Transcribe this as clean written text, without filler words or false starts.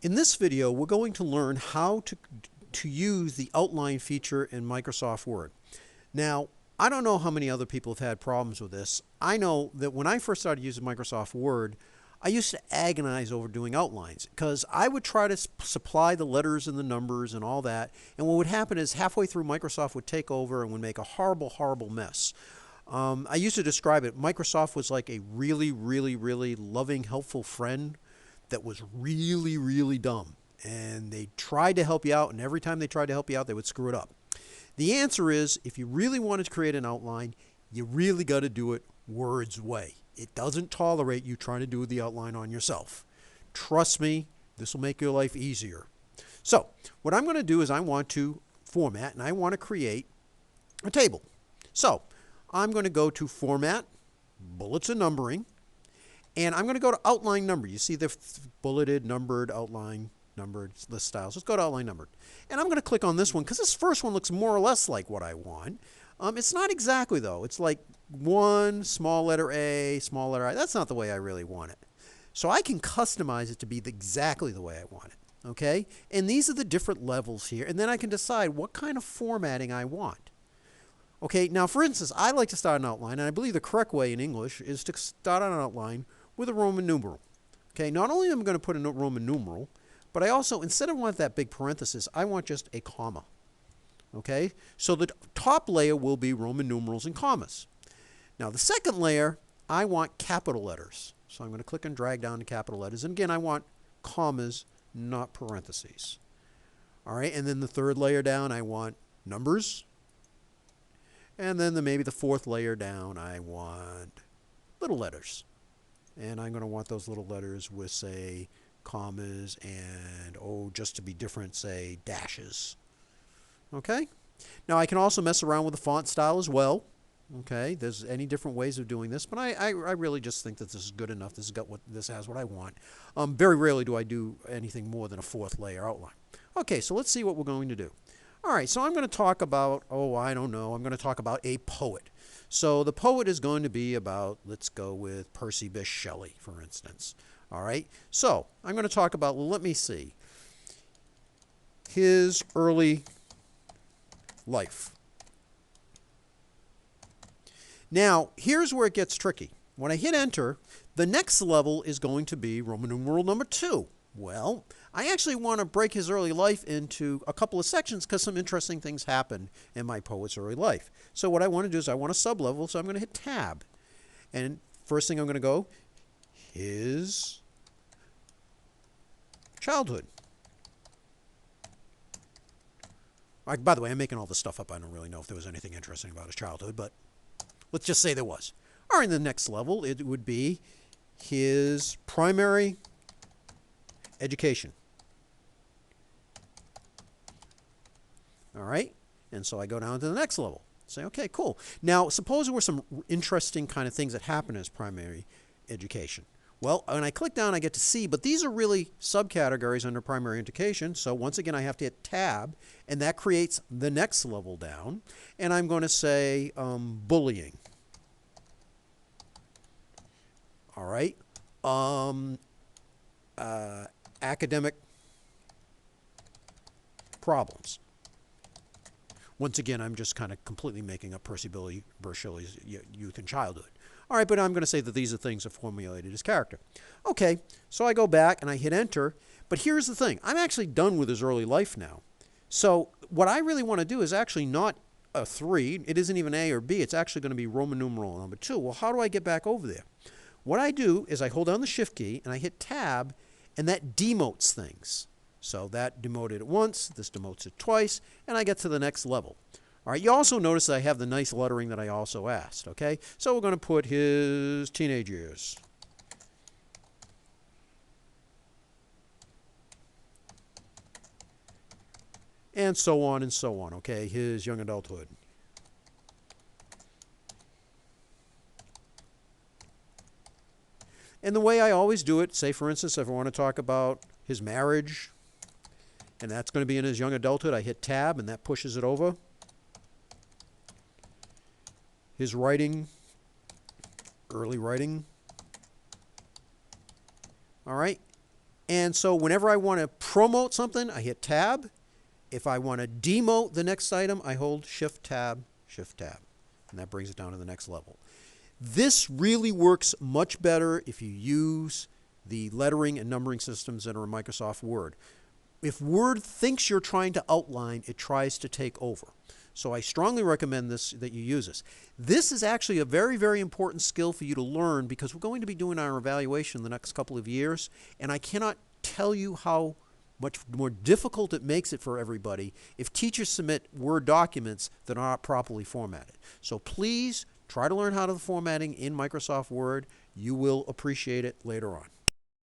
In this video, we're going to learn how to use the outline feature in Microsoft Word. Now, I don't know how many other people have had problems with this. I know that when I first started using Microsoft Word, I used to agonize over doing outlines because I would try to supply the letters and the numbers and all that. And what would happen is halfway through, Microsoft would take over and would make a horrible, horrible mess. I used to describe it. Microsoft was like a really, really, really loving, helpful friend that was really, really dumb. And they tried to help you out, and every time they tried to help you out, they would screw it up. The answer is if you really wanted to create an outline, you really got to do it Word's way. It doesn't tolerate you trying to do the outline on yourself. Trust me, this will make your life easier. So, what I'm going to do is I want to format and I want to create a table. So, I'm going to go to Format, Bullets and Numbering, and I'm going to go to Outline Number. You see the bulleted, numbered, outline, numbered list styles. Let's go to Outline Numbered. And I'm going to click on this one because this first one looks more or less like what I want. It's not exactly, though. It's like one, small letter A, small letter I. That's not the way I really want it. So I can customize it to be exactly the way I want it. Okay? And these are the different levels here. And then I can decide what kind of formatting I want. Okay, now for instance, I like to start an outline, and I believe the correct way in English is to start on an outline with a Roman numeral. Okay, not only am I going to put a Roman numeral, but I also, instead of want that big parenthesis, I want just a comma. Okay, so the top layer will be Roman numerals and commas. Now the second layer, I want capital letters. So I'm going to click and drag down to capital letters. And again, I want commas, not parentheses. All right, and then the third layer down, I want numbers. And then maybe the fourth layer down, I want little letters. And I'm going to want those little letters with, say, commas and, oh, just to be different, say, dashes. Okay? Now, I can also mess around with the font style as well. Okay? There's any different ways of doing this, but I really just think that this is good enough. This has what I want. Very rarely do I do anything more than a fourth layer outline. Okay, so let's see what we're going to do. All right, so I'm going to talk about, I don't know, I'm going to talk about a poet. So the poet is going to be about, let's go with Percy Bysshe Shelley, for instance. All right, so I'm going to talk about, let me see, his early life. Now, here's where it gets tricky. When I hit enter, the next level is going to be Roman numeral number 2. Well, I actually want to break his early life into a couple of sections because some interesting things happen in my poet's early life. So what I want to do is I want a sublevel, so I'm going to hit tab. And first thing I'm going to go, his childhood. By the way, I'm making all this stuff up. I don't really know if there was anything interesting about his childhood, but let's just say there was. All right, in the next level, it would be his primary education. All right, and so I go down to the next level. Say, okay, cool. Now, suppose there were some interesting kind of things that happen as primary education. Well, when I click down, I get to see, but these are really subcategories under primary education. So once again, I have to hit tab, and that creates the next level down. And I'm going to say bullying. All right. Academic problems. Once again, I'm just kind of completely making up Percy Bysshe Shelley's youth and childhood. All right, but I'm going to say that these are things that formulated his character. Okay, so I go back and I hit enter. But here's the thing. I'm actually done with his early life now. So what I really want to do is actually not a 3. It isn't even A or B. It's actually going to be Roman numeral number 2. Well, how do I get back over there? What I do is I hold down the Shift key and I hit tab, and that demotes things. So that demoted it once, this demotes it twice, and I get to the next level. All right, you also notice that I have the nice lettering that I also asked, okay? So we're going to put his teenage years. And so on and so on, okay? His young adulthood. And the way I always do it, say for instance, if I want to talk about his marriage, and that's going to be in his young adulthood, I hit tab and that pushes it over. His writing, early writing. All right. And so whenever I want to promote something, I hit Tab. If I want to demote the next item, I hold Shift Tab, and that brings it down to the next level. This really works much better if you use the lettering and numbering systems that are in Microsoft Word. If Word thinks you're trying to outline, it tries to take over. So I strongly recommend that you use this. This is actually a very, very important skill for you to learn because we're going to be doing our evaluation the next couple of years, and I cannot tell you how much more difficult it makes it for everybody if teachers submit Word documents that are not properly formatted. So please try to learn how to do the formatting in Microsoft Word. You will appreciate it later on.